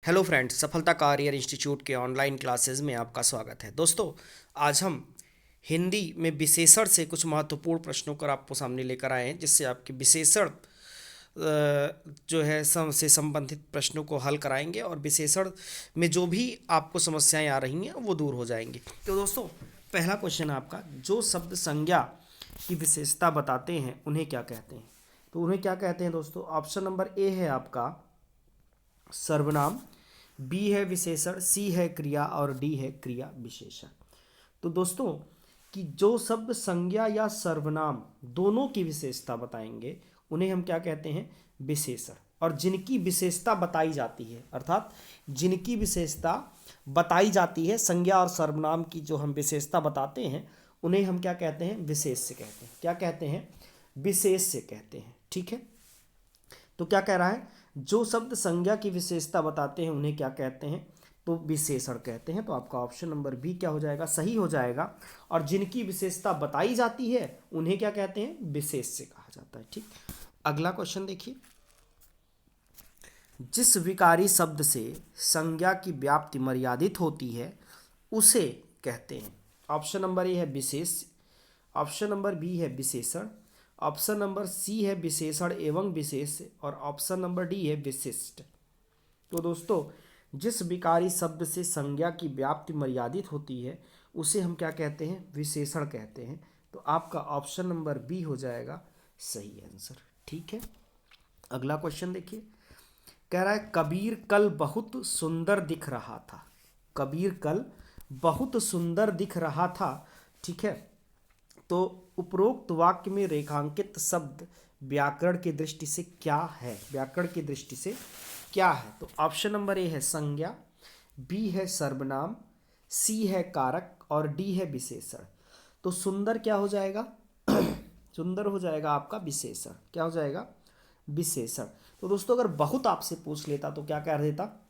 Hello friends, सफलता career institute के online classes में आपका स्वागत है। दोस्तों, आज हम हिंदी में विशेषण से कुछ महत्वपूर्ण प्रश्नों को आपको सामने लेकर आए हैं, जिससे आपके विशेषण जो है से संबंधित प्रश्नों को हल कराएंगे और विशेषण में जो भी आपको समस्याएं आ रही हैं वो दूर हो जाएंगी। तो दोस्तों, पहला क्वेश्चन है आपका, जो शब्द संज्ञा की विशेषता बताते हैं उन्हें क्या कहते हैं? तो उन्हें क्या कहते हैं दोस्तों? ऑप्शन नंबर ए है आपका सर्वनाम, बी है विशेषण, सी है क्रिया और डी है क्रिया विशेषण। तो दोस्तों, कि जो शब्द संज्ञा या सर्वनाम दोनों की विशेषता बताएंगे उन्हें हम क्या कहते हैं? विशेषण। और जिनकी विशेषता बताई जाती है, अर्थात जिनकी विशेषता बताई जाती है, संज्ञा और सर्वनाम की जो हम विशेषता बताते हैं उन्हें हम क्या कहते हैं? विशेष से कहते हैं। क्या कहते हैं? विशेष से कहते हैं। ठीक है, तो क्या कह रहा है? जो शब्द संज्ञा की विशेषता बताते हैं उन्हें क्या कहते हैं? तो विशेषण कहते हैं। तो आपका ऑप्शन नंबर बी क्या हो जाएगा? सही हो जाएगा। और जिनकी विशेषता बताई जाती है उन्हें क्या कहते हैं? विशेष से कहा जाता है। ठीक, अगला क्वेश्चन देखिए, जिस विकारी शब्द से संज्ञा की व्याप्ति मर्यादित होती है उसे कहते हैं। ऑप्शन नंबर ए है विशेष, ऑप्शन नंबर बी है विशेषण, ऑप्शन नंबर सी है विशेषण एवं विशेष और ऑप्शन नंबर डी है विशिष्ट। तो दोस्तों, जिस विकारी शब्द से संज्ञा की व्याप्ति मर्यादित होती है उसे हम क्या कहते हैं? विशेषण कहते हैं। तो आपका ऑप्शन नंबर बी हो जाएगा सही आंसर। ठीक है, अगला क्वेश्चन देखिए, कह रहा है कबीर कल बहुत सुंदर दिख रहा था। कबीर कल बहुत सुंदर दिख रहा था। ठीक है, तो उपरोक्त वाक्य में रेखांकित शब्द व्याकरण की दृष्टि से क्या है? व्याकरण की दृष्टि से क्या है? तो ऑप्शन नंबर ए है संज्ञा, बी है सर्वनाम, सी है कारक और डी है विशेषण। तो सुंदर क्या हो जाएगा? सुंदर हो जाएगा आपका विशेषण। क्या हो जाएगा? विशेषण। तो दोस्तों, अगर बहुत आपसे पूछ लेता तो क्या कह देता?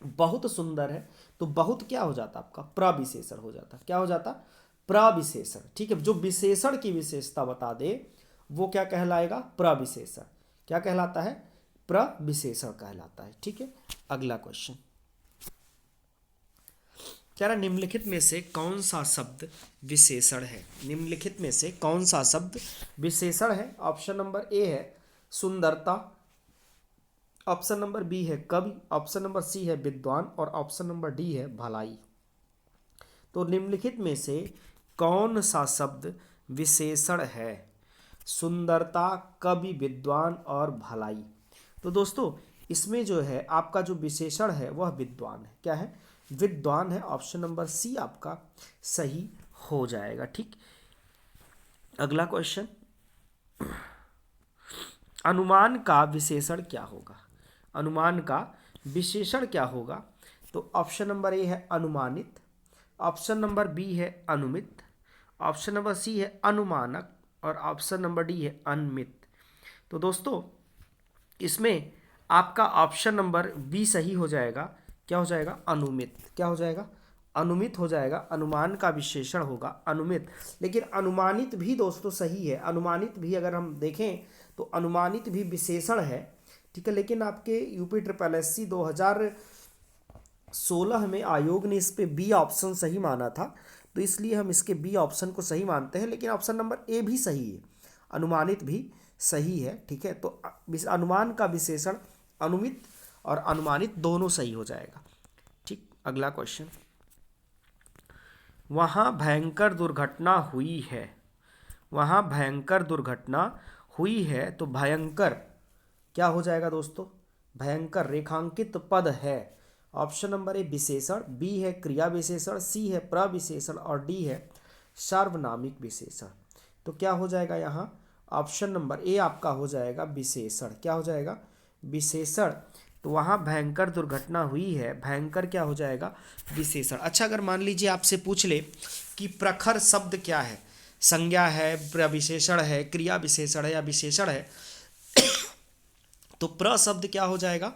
बहुत सुंदर है, तो बहुत क्या हो जाता? आपका प्रविशेषण हो जाता। क्या हो जाता? प्रविशेषण। ठीक है, जो विशेषण की विशेषता बता दे वो क्या कहलाएगा? प्रविशेषण। क्या कहलाता है? प्रविशेषण कहलाता है। ठीक है, अगला क्वेश्चन कह रहा, निम्नलिखित में से कौन सा शब्द विशेषण है? निम्नलिखित में से कौन सा शब्द विशेषण है? ऑप्शन नंबर ए है सुंदरता, ऑप्शन नंबर बी है कवि, ऑप्शन नंबर सी है विद्वान और ऑप्शन नंबर डी है भलाई। तो निम्नलिखित में से कौन सा शब्द विशेषण है? सुंदरता, कवि, विद्वान और भलाई। तो दोस्तों, इसमें जो है आपका जो विशेषण है वह विद्वान है। क्या है? विद्वान है। ऑप्शन नंबर सी आपका सही हो जाएगा। ठीक, अगला क्वेश्चन, अनुमान का विशेषण क्या होगा? अनुमान का विशेषण क्या होगा? तो ऑप्शन नंबर ए है अनुमानित, ऑप्शन नंबर बी है अनुमित, ऑप्शन नंबर सी है अनुमानक और ऑप्शन नंबर डी है अनमित। तो दोस्तों, इसमें आपका ऑप्शन नंबर बी सही हो जाएगा। क्या हो जाएगा? अनुमित। क्या हो जाएगा? अनुमित हो जाएगा। अनुमान का विशेषण होगा अनुमित। लेकिन अनुमानित भी दोस्तों सही है। अनुमानित भी अगर हम देखें तो अनुमानित भी विशेषण है। ठीक है, लेकिन आपके यूपी ट्रिपल एस सी 2016 में आयोग ने इस पे बी ऑप्शन सही माना था, तो इसलिए हम इसके बी ऑप्शन को सही मानते हैं। लेकिन ऑप्शन नंबर ए भी सही है, अनुमानित भी सही है। ठीक है, तो अनुमान का विशेषण अनुमित और अनुमानित दोनों सही हो जाएगा। ठीक, अगला क्वेश्चन, वहाँ भयंकर दुर्घटना हुई है। वहाँ भयंकर दुर्घटना हुई है। तो भयंकर क्या हो जाएगा दोस्तों? भयंकर रेखांकित पद है। ऑप्शन नंबर ए विशेषण, बी है क्रिया विशेषण, सी है प्रविशेषण और डी है सार्वनामिक विशेषण। तो क्या हो जाएगा यहाँ? ऑप्शन नंबर ए आपका हो जाएगा विशेषण। क्या हो जाएगा? विशेषण। तो वहाँ भयंकर दुर्घटना हुई है, भयंकर क्या हो जाएगा? विशेषण। अच्छा, अगर मान लीजिए आपसे पूछ ले कि प्रखर शब्द क्या है? संज्ञा है, प्रविशेषण है, क्रिया विशेषण है या विशेषण है? तो प्र शब्द क्या हो जाएगा?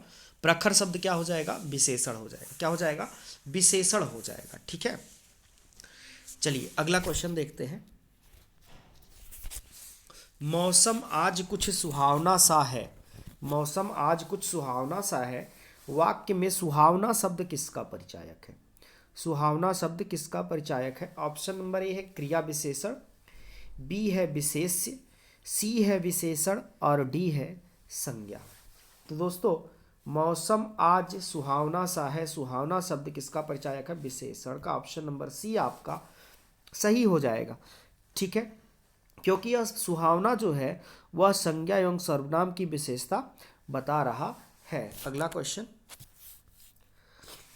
प्रखर शब्द क्या हो जाएगा? विशेषण हो जाएगा। क्या हो जाएगा? विशेषण हो जाएगा। ठीक है, चलिए अगला क्वेश्चन देखते हैं। मौसम आज कुछ सुहावना सा है। मौसम आज कुछ सुहावना सा है वाक्य में सुहावना शब्द किसका परिचायक है? सुहावना शब्द किसका परिचायक है? ऑप्शन नंबर ए है क्रिया विशेषण, बी है विशेष्य, सी है विशेषण और डी है संज्ञा। तो दोस्तों मौसम आज सुहावना सा है, सुहावना शब्द किसका परिचायक है? विशेषण का। ऑप्शन नंबर सी आपका सही हो जाएगा। ठीक है, क्योंकि यह सुहावना जो है वह संज्ञा एवं सर्वनाम की विशेषता बता रहा है। अगला क्वेश्चन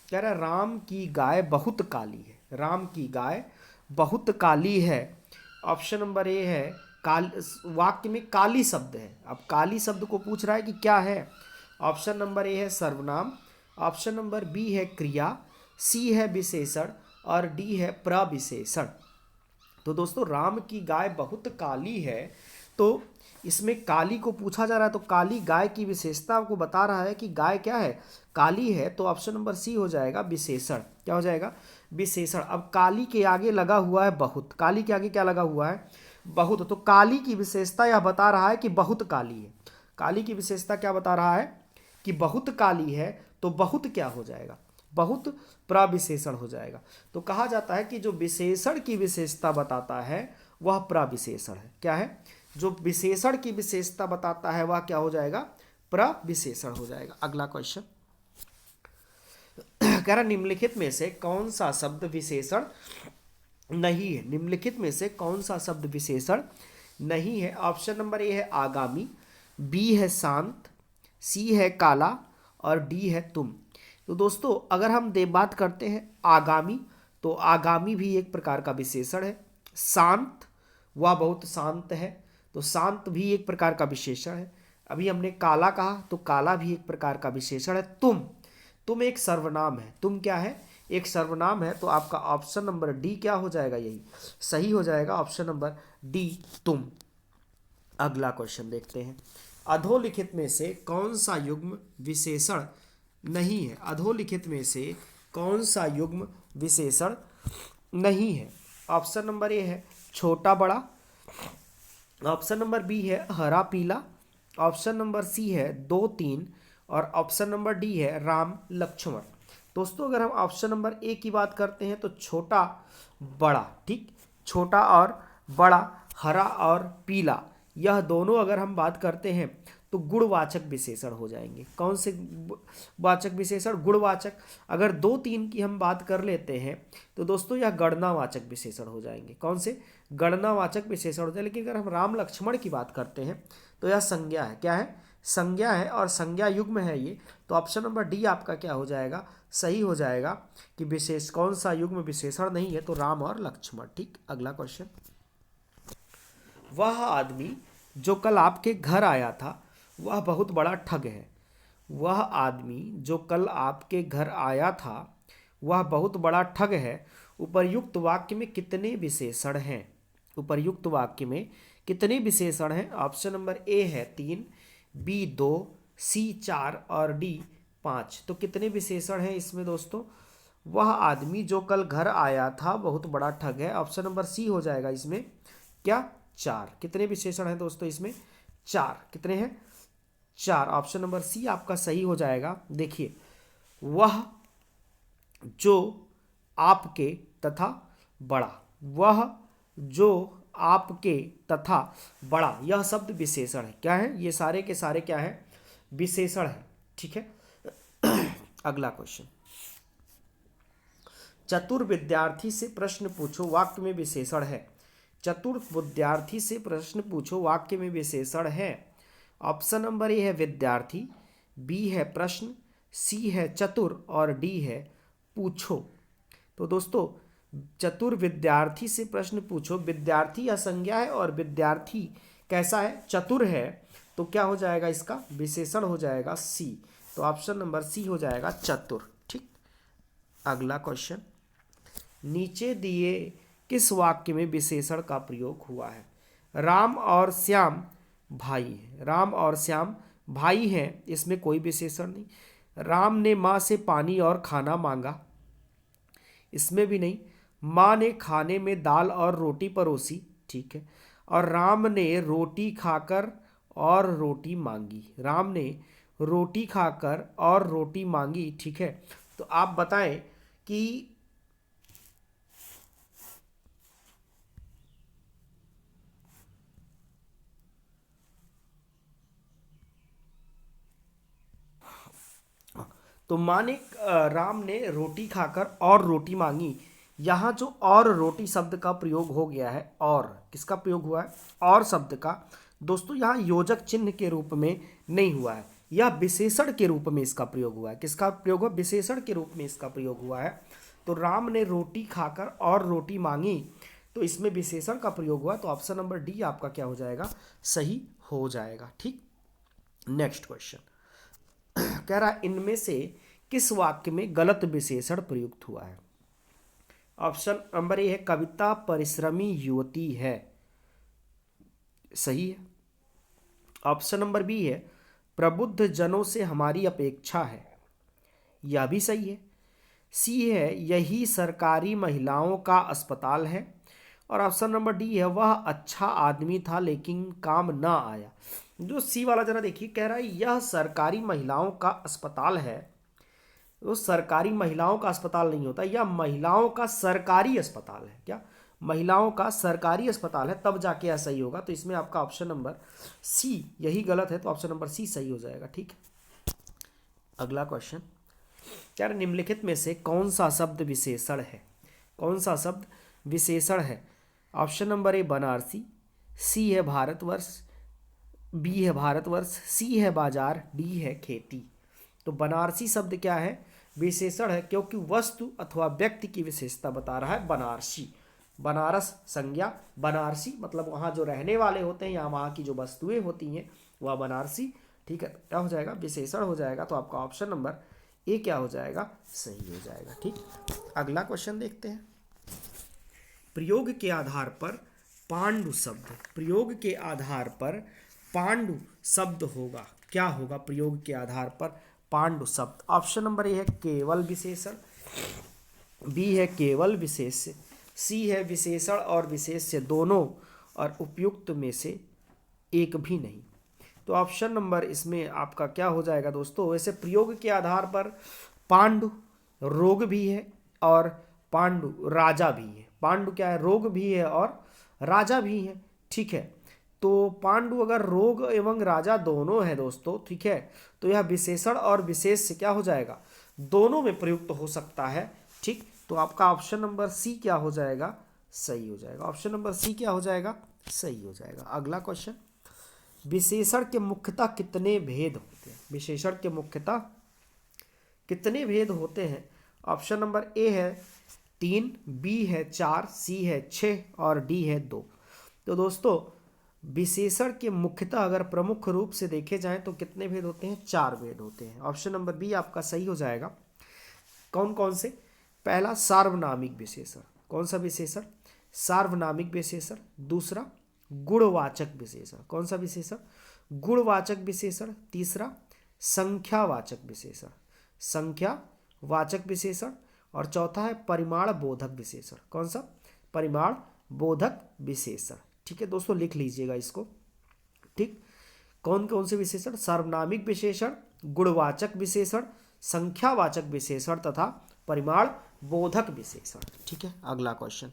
कह रहा है राम की गाय बहुत काली है। राम की गाय बहुत काली है। ऑप्शन नंबर ए है काल, वाक्य में काली शब्द है। अब काली शब्द को पूछ रहा है कि क्या है। ऑप्शन नंबर ए है सर्वनाम, ऑप्शन नंबर बी है क्रिया, सी है विशेषण और डी है प्रविशेषण। तो दोस्तों राम की गाय बहुत काली है, तो इसमें काली को पूछा जा रहा है, तो काली गाय की विशेषता आपको बता रहा है कि गाय क्या है? काली है। तो ऑप्शन नंबर सी हो जाएगा विशेषण। क्या हो जाएगा? विशेषण। अब काली के आगे लगा हुआ है बहुत, काली के आगे क्या लगा हुआ है? बहुत। तो काली की विशेषता यह बता रहा है कि बहुत काली है। काली की विशेषता क्या बता रहा है? कि बहुत काली है। तो बहुत क्या हो जाएगा? बहुत प्रविशेषण हो जाएगा। तो कहा जाता है कि जो विशेषण की विशेषता बताता है वह प्रविशेषण है। क्या है? जो विशेषण की विशेषता बताता है वह क्या हो जाएगा? प्रविशेषण हो जाएगा। अगला क्वेश्चन कह रहा निम्नलिखित में से कौन सा शब्द विशेषण नहीं है? निम्नलिखित में से कौन सा शब्द विशेषण नहीं है? ऑप्शन नंबर ए है आगामी, बी है शांत, सी है काला और डी है तुम। तो दोस्तों अगर हम बात करते हैं आगामी, तो आगामी भी एक प्रकार का विशेषण है। शांत, वह बहुत शांत है, तो शांत भी एक प्रकार का विशेषण है। अभी हमने काला कहा, तो काला भी एक प्रकार का विशेषण है। तुम एक सर्वनाम है। तुम क्या है? एक सर्वनाम है। तो आपका ऑप्शन नंबर डी क्या हो जाएगा? यही सही हो जाएगा, ऑप्शन नंबर डी तुम। अगला क्वेश्चन देखते हैं अधोलिखित में से कौन सा युग्म विशेषण नहीं है? अधोलिखित में से कौन सा युग्म विशेषण नहीं है? ऑप्शन नंबर ए है छोटा बड़ा, ऑप्शन नंबर बी है हरा पीला, ऑप्शन नंबर सी है 2 3 और ऑप्शन नंबर डी है राम लक्ष्मण। दोस्तों अगर हम ऑप्शन नंबर ए की बात करते हैं तो छोटा बड़ा, ठीक, छोटा और बड़ा, हरा और पीला, यह दोनों अगर हम बात करते हैं तो गुणवाचक विशेषण हो जाएंगे। कौन से वाचक विशेषण? गुणवाचक। अगर 2 3 की हम बात कर लेते हैं तो दोस्तों यह गणनावाचक विशेषण हो जाएंगे। कौन से? गणनावाचक विशेषण हो जाए। लेकिन अगर हम राम लक्ष्मण की बात करते हैं तो यह संज्ञा है। क्या है? संज्ञा है और संज्ञा युग्म है ये। तो ऑप्शन नंबर डी आपका क्या हो जाएगा? सही हो जाएगा कि विशेष कौन सा युग्म विशेषण नहीं है? तो राम और लक्ष्मण। ठीक, अगला क्वेश्चन वह आदमी जो कल आपके घर आया था वह बहुत बड़ा ठग है। वह आदमी जो कल आपके घर आया था वह बहुत बड़ा ठग है। उपर्युक्त वाक्य में कितने विशेषण हैं? उपर्युक्त वाक्य में कितने विशेषण हैं? ऑप्शन नंबर ए है 3, बी 2, सी 4 और डी 5। तो कितने विशेषण हैं इसमें दोस्तों? वह आदमी जो कल घर आया था बहुत बड़ा ठग है। ऑप्शन नंबर सी हो जाएगा इसमें। क्या? 4। कितने विशेषण हैं दोस्तों इसमें? 4। कितने हैं? 4। ऑप्शन नंबर सी आपका सही हो जाएगा। देखिए वह जो आपके तथा बड़ा, वह जो आपके तथा बड़ा, यह शब्द विशेषण है। क्या है? ये सारे के सारे क्या है? विशेषण है। ठीक है, अगला क्वेश्चन चतुर विद्यार्थी से प्रश्न पूछो वाक्य में विशेषण है। चतुर विद्यार्थी से प्रश्न पूछो वाक्य में विशेषण है। ऑप्शन नंबर ए है विद्यार्थी, बी है प्रश्न, सी है चतुर और डी है पूछो। तो दोस्तों चतुर विद्यार्थी से प्रश्न पूछो, विद्यार्थी या संज्ञा है और विद्यार्थी कैसा है? चतुर है। तो क्या हो जाएगा इसका? विशेषण हो जाएगा सी। तो ऑप्शन नंबर सी हो जाएगा चतुर। ठीक, अगला क्वेश्चन नीचे दिए किस वाक्य में विशेषण का प्रयोग हुआ है? राम और श्याम भाई हैं। राम और श्याम भाई हैं, इसमें कोई विशेषण नहीं। राम ने माँ से पानी और खाना मांगा, इसमें भी नहीं। माँ ने खाने में दाल और रोटी परोसी, ठीक है। और राम ने रोटी खाकर और रोटी मांगी। राम ने रोटी खाकर और रोटी मांगी, ठीक है। तो आप बताएं कि तो माँ ने राम ने रोटी खाकर और रोटी मांगी। यहाँ जो और रोटी शब्द का प्रयोग हो गया है, और किसका प्रयोग हुआ है, और शब्द का दोस्तों, यहाँ योजक चिन्ह के रूप में नहीं हुआ है, यह विशेषण के रूप में इसका प्रयोग हुआ है। किसका प्रयोग हुआ, विशेषण के रूप में इसका प्रयोग हुआ है। तो राम ने रोटी खाकर और रोटी मांगी, तो इसमें विशेषण का प्रयोग हुआ, तो ऑप्शन नंबर डी आपका क्या हो जाएगा, सही हो जाएगा। ठीक, नेक्स्ट क्वेश्चन कह रहा है इनमें से किस वाक्य में गलत विशेषण प्रयुक्त हुआ है। ऑप्शन नंबर ए है कविता परिश्रमी युवती है, सही है। ऑप्शन नंबर बी है प्रबुद्ध जनों से हमारी अपेक्षा है, यह भी सही है। सी है यही सरकारी महिलाओं का अस्पताल है, और ऑप्शन नंबर डी है वह अच्छा आदमी था लेकिन काम ना आया। जो सी वाला जरा देखिए, कह रहा है यह सरकारी महिलाओं का अस्पताल है, वो सरकारी महिलाओं का अस्पताल नहीं होता, यह महिलाओं का सरकारी अस्पताल है। क्या, महिलाओं का सरकारी अस्पताल है, तब जाके यह सही होगा। तो इसमें आपका ऑप्शन नंबर सी यही गलत है, तो ऑप्शन नंबर सी सही हो जाएगा। ठीक है, अगला क्वेश्चन यार, निम्नलिखित में से कौन सा शब्द विशेषण है, कौन सा शब्द विशेषण है। ऑप्शन नंबर ए बनारसी, सी है भारतवर्ष, बी है भारतवर्ष, सी है बाजार, डी है खेती। तो बनारसी शब्द क्या है, विशेषण है, क्योंकि वस्तु अथवा व्यक्ति की विशेषता बता रहा है बनारसी। बनारस संज्ञा, बनारसी मतलब वहाँ जो रहने वाले होते हैं या वहाँ की जो वस्तुएं होती हैं वह बनारसी। ठीक है, क्या हो जाएगा, विशेषण हो जाएगा। तो आपका ऑप्शन नंबर ए क्या हो जाएगा, सही हो जाएगा। ठीक, अगला क्वेश्चन देखते हैं। प्रयोग के आधार पर पांडु शब्द, प्रयोग के आधार पर पांडु शब्द होगा, क्या होगा प्रयोग के आधार पर पांडु शब्द। ऑप्शन नंबर ए है केवल विशेषण, बी है केवल विशेष्य, सी है विशेषण और विशेष्य दोनों और उपयुक्त में से एक भी नहीं। तो ऑप्शन नंबर इसमें आपका क्या हो जाएगा दोस्तों, वैसे प्रयोग के आधार पर पांडु रोग भी है और पांडु राजा भी है। पांडु क्या है, रोग भी है और राजा भी है। ठीक है, तो पांडु अगर रोग एवं राजा दोनों है दोस्तों, ठीक है, तो यह विशेषण और विशेष से क्या हो जाएगा, दोनों में प्रयुक्त हो सकता है। ठीक, तो आपका ऑप्शन नंबर सी क्या हो जाएगा, सही हो जाएगा। ऑप्शन नंबर सी क्या हो जाएगा, सही हो जाएगा। अगला क्वेश्चन, विशेषण के मुख्यतः कितने भेद होते हैं, विशेषण के मुख्यतः कितने भेद होते हैं। ऑप्शन नंबर ए है 3, बी है 4, सी है 6 और डी है 2। तो दोस्तों विशेषण के मुख्यतः अगर प्रमुख रूप से देखे जाएं तो कितने भेद होते हैं, 4 भेद होते हैं। ऑप्शन नंबर बी आपका सही हो जाएगा। कौन कौन से, पहला सार्वनामिक विशेषण, कौन सा विशेषण, सार्वनामिक विशेषण। दूसरा गुणवाचक विशेषण, कौन सा विशेषण, गुणवाचक विशेषण। तीसरा संख्यावाचक विशेषण, संख्यावाचक विशेषण। और चौथा है परिमाण बोधक विशेषण, कौन सा, परिमाण बोधक विशेषण। ठीक है दोस्तों, लिख लीजिएगा इसको। ठीक, कौन कौन से विशेषण, सार्वनामिक विशेषण, गुणवाचक विशेषण, संख्यावाचक विशेषण तथा परिमाण बोधक विशेषण। ठीक है, अगला क्वेश्चन,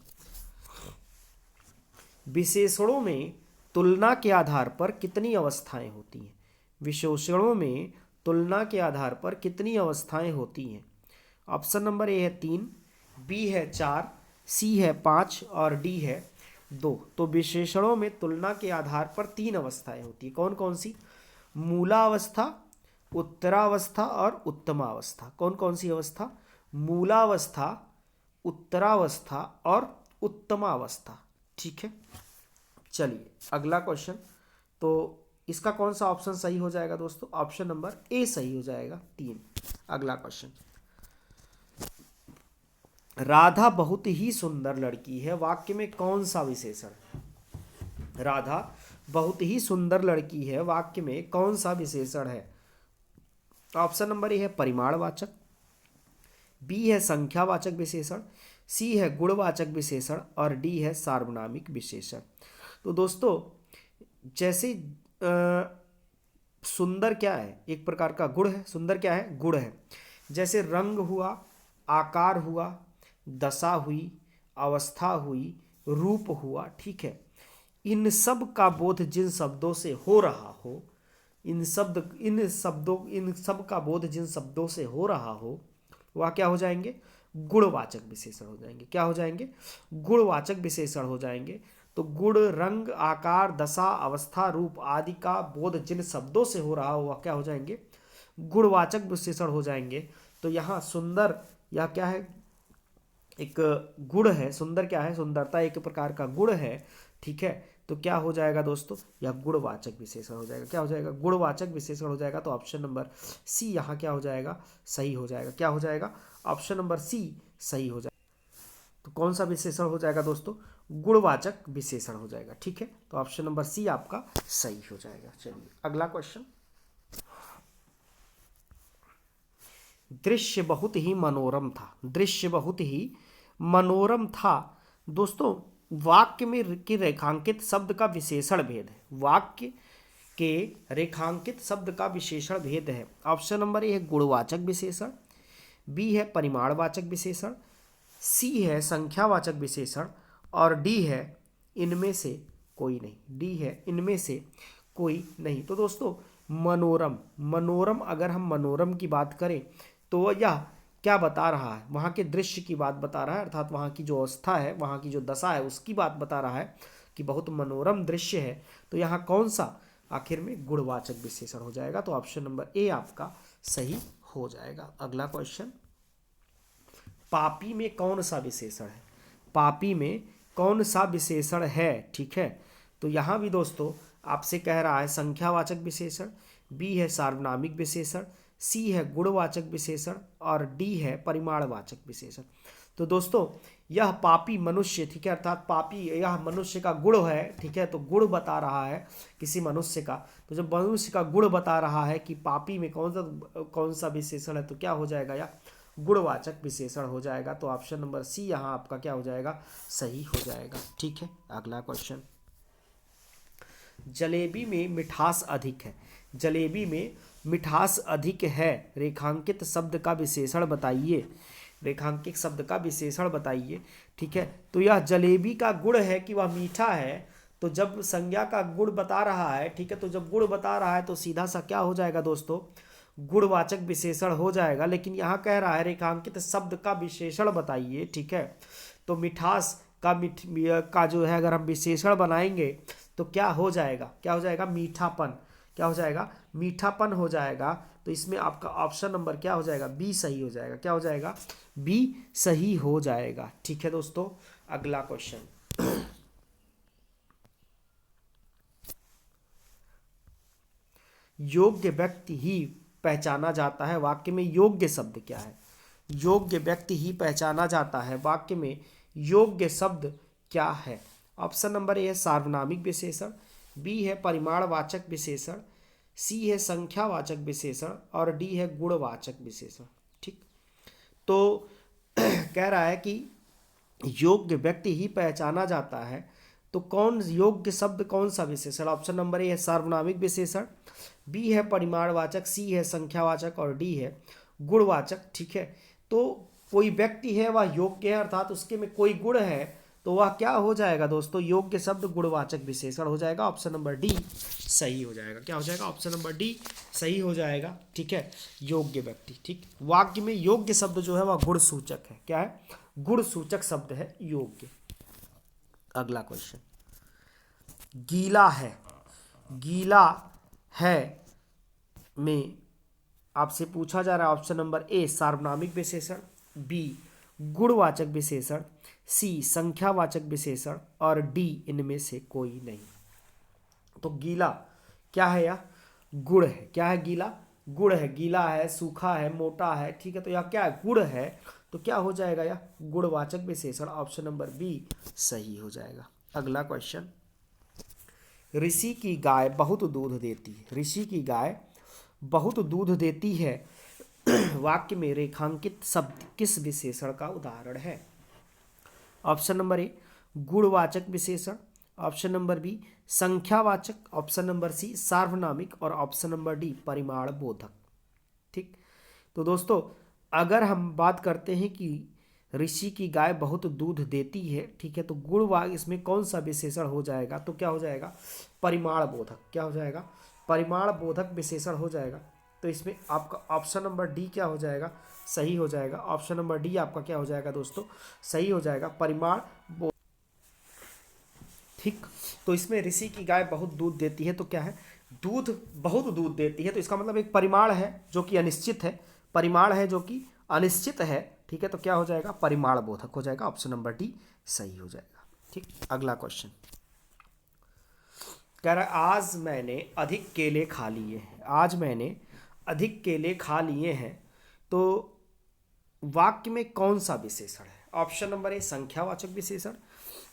विशेषणों में तुलना के आधार पर कितनी अवस्थाएं होती हैं, विशेषणों में तुलना के आधार पर कितनी अवस्थाएं होती हैं। ऑप्शन नंबर ए है 3, बी है 4, सी है 5 और डी है 2। तो विशेषणों में तुलना के आधार पर 3 अवस्थाएं होती है, कौन कौन सी, मूलावस्था, उत्तरावस्था और उत्तमावस्था। कौन कौन सी अवस्था, मूलावस्था, उत्तरावस्था और उत्तमावस्था। ठीक है, चलिए अगला क्वेश्चन, तो इसका कौन सा ऑप्शन सही हो जाएगा दोस्तों, ऑप्शन नंबर ए सही हो जाएगा 3। अगला क्वेश्चन, राधा बहुत ही सुंदर लड़की है, वाक्य में कौन सा विशेषण, राधा बहुत ही सुंदर लड़की है, वाक्य में कौन सा विशेषण है। ऑप्शन नंबर ए है परिमाणवाचक, बी है संख्यावाचक विशेषण, सी है गुणवाचक विशेषण और डी है सार्वनामिक विशेषण। तो दोस्तों जैसे सुंदर क्या है? एक प्रकार का गुण है। सुंदर क्या है? गुण है। जैसे रंग हुआ, आकार हुआ, दशा हुई, अवस्था हुई, रूप हुआ, ठीक है। इन सब का बोध जिन शब्दों से हो रहा हो, इन सब का बोध जिन शब्दों से हो रहा हो, वह क्या हो जाएंगे? गुणवाचक विशेषण हो जाएंगे। क्या हो जाएंगे? गुणवाचक विशेषण हो जाएंगे। तो गुण, रंग, आकार, दशा, अवस्था, रूप आदि का बोध जिन शब्दों से हो रहा हो, वह क्या हो जाएंगे? गुणवाचक विशेषण हो जाएंगे। तो यहाँ सुंदर या क्या है? एक गुण है। सुंदर क्या है? सुंदरता एक प्रकार का गुण है, ठीक है। तो क्या हो जाएगा दोस्तों? यह गुणवाचक विशेषण हो जाएगा। क्या हो जाएगा? गुणवाचक विशेषण हो जाएगा। तो ऑप्शन नंबर सी यहाँ क्या हो जाएगा? सही हो जाएगा। क्या हो जाएगा? ऑप्शन नंबर सी सही हो जाएगा। तो कौन सा विशेषण हो जाएगा दोस्तों? गुणवाचक विशेषण हो जाएगा, ठीक है। तो ऑप्शन नंबर सी आपका सही हो जाएगा। चलिए अगला क्वेश्चन। दृश्य बहुत ही मनोरम था। दृश्य बहुत ही मनोरम था। दोस्तों, वाक्य में के रेखांकित शब्द का विशेषण भेद है। वाक्य के रेखांकित शब्द का विशेषण भेद है। ऑप्शन नंबर ए है गुणवाचक विशेषण, बी है परिमाणवाचक विशेषण, सी है संख्यावाचक विशेषण और डी है इनमें से कोई नहीं। डी है इनमें से कोई नहीं। तो दोस्तों, मनोरम, मनोरम अगर हम मनोरम की बात करें तो यह क्या बता रहा है? वहाँ के दृश्य की बात बता रहा है, अर्थात वहाँ की जो अवस्था है, वहाँ की जो दशा है, उसकी बात बता रहा है कि बहुत मनोरम दृश्य है। तो यहाँ कौन सा आखिर में गुणवाचक विशेषण हो जाएगा? तो ऑप्शन नंबर ए आपका सही हो जाएगा। अगला क्वेश्चन। पापी में कौन सा विशेषण है? पापी में कौन सा विशेषण है? ठीक है। तो यहाँ भी दोस्तों आपसे कह रहा है संख्यावाचक विशेषण, बी है सार्वनामिक विशेषण, सी है गुणवाचक विशेषण और डी है परिमाणवाचक विशेषण। तो दोस्तों, यह पापी मनुष्य, ठीक है, अर्थात पापी यह मनुष्य का गुण है, ठीक है। तो गुण बता रहा है किसी मनुष्य का। तो जब मनुष्य का गुण बता रहा है कि पापी में कौन सा विशेषण है, तो क्या हो जाएगा? यह गुणवाचक विशेषण हो जाएगा। तो ऑप्शन नंबर सी यहाँ आपका क्या हो जाएगा? सही हो जाएगा, ठीक है। अगला क्वेश्चन। जलेबी में मिठास अधिक है। जलेबी में मिठास अधिक है। रेखांकित शब्द का विशेषण बताइए। रेखांकित शब्द का विशेषण बताइए, ठीक है। तो यह जलेबी का गुण है कि वह मीठा है। तो जब संज्ञा का गुण बता रहा है, ठीक है, तो जब गुण बता रहा है तो सीधा सा क्या हो जाएगा दोस्तों? गुणवाचक विशेषण हो जाएगा। लेकिन यहाँ कह रहा है रेखांकित शब्द का विशेषण बताइए, ठीक है। तो मिठास का जो है अगर हम विशेषण बनाएंगे तो क्या हो जाएगा? क्या हो जाएगा? मीठापन। क्या हो जाएगा? मीठापन हो जाएगा। तो इसमें आपका ऑप्शन नंबर क्या हो जाएगा? बी सही हो जाएगा। क्या हो जाएगा? बी सही हो जाएगा, ठीक है दोस्तों। अगला क्वेश्चन। योग्य व्यक्ति ही पहचाना जाता है। वाक्य में योग्य शब्द क्या है? योग्य व्यक्ति ही पहचाना जाता है। वाक्य में योग्य शब्द क्या है? ऑप्शन नंबर ए है सार्वनामिक विशेषण, बी है परिमाणवाचक विशेषण, सी है संख्यावाचक विशेषण और डी है गुणवाचक विशेषण, ठीक। तो कह रहा है कि योग्य व्यक्ति ही पहचाना जाता है। तो कौन योग्य शब्द, कौन सा विशेषण? ऑप्शन नंबर ए है सार्वनामिक विशेषण, बी है परिमाणवाचक, सी है संख्यावाचक और डी है गुणवाचक, ठीक है। तो कोई व्यक्ति है वह योग्य है, अर्थात उसके में कोई गुण है, तो वह क्या हो जाएगा दोस्तों? योग्य शब्द गुणवाचक विशेषण हो जाएगा। ऑप्शन नंबर डी सही हो जाएगा। क्या हो जाएगा? ऑप्शन नंबर डी सही हो जाएगा, ठीक है। योग्य व्यक्ति, ठीक। वाक्य में योग्य शब्द जो है वह गुण सूचक है। क्या है? गुण सूचक शब्द है योग्य। अगला क्वेश्चन। गीला है। गीला है में आपसे पूछा जा रहा है ऑप्शन नंबर ए सार्वनामिक विशेषण, बी गुणवाचक विशेषण, सी संख्यावाचक विशेषण और डी इनमें से कोई नहीं। तो गीला क्या है? यह गुण है। क्या है? गीला गुण है। गीला है, सूखा है, मोटा है, ठीक है। तो यह क्या है? गुण है। तो क्या हो जाएगा? यह गुणवाचक विशेषण। ऑप्शन नंबर बी सही हो जाएगा। अगला क्वेश्चन। ऋषि की गाय बहुत दूध देती है। ऋषि की गाय बहुत दूध देती है। वाक्य में रेखांकित शब्द किस विशेषण का उदाहरण है? ऑप्शन नंबर ए गुणवाचक विशेषण, ऑप्शन नंबर बी संख्यावाचक, ऑप्शन नंबर सी सार्वनामिक और ऑप्शन नंबर डी परिमाण बोधक। ठीक, तो दोस्तों अगर हम बात करते हैं कि ऋषि की गाय बहुत दूध देती है, ठीक है, तो गुणवाग इसमें कौन सा विशेषण हो जाएगा, तो क्या हो जाएगा, परिमाण बोधक। क्या हो जाएगा, परिमाण बोधक विशेषण हो जाएगा। तो इसमें आपका ऑप्शन नंबर डी क्या हो जाएगा, सही हो जाएगा। ऑप्शन नंबर डी आपका क्या हो जाएगा दोस्तों, सही हो जाएगा, परिमाण बोधक। ठीक, तो इसमें ऋषि की गाय बहुत दूध देती है, तो क्या है, दूध बहुत दूध देती है, तो इसका मतलब एक परिमाण है जो कि अनिश्चित है, परिमाण है जो कि अनिश्चित है। ठीक है, तो क्या हो जाएगा, परिमाण बोधक हो जाएगा। ऑप्शन नंबर डी सही हो जाएगा। ठीक, अगला क्वेश्चन कह रहा है आज मैंने अधिक केले खा लिए हैं। आज मैंने अधिक केले खा लिए हैं, तो वाक्य में कौन सा विशेषण है। ऑप्शन नंबर ए संख्यावाचक विशेषण,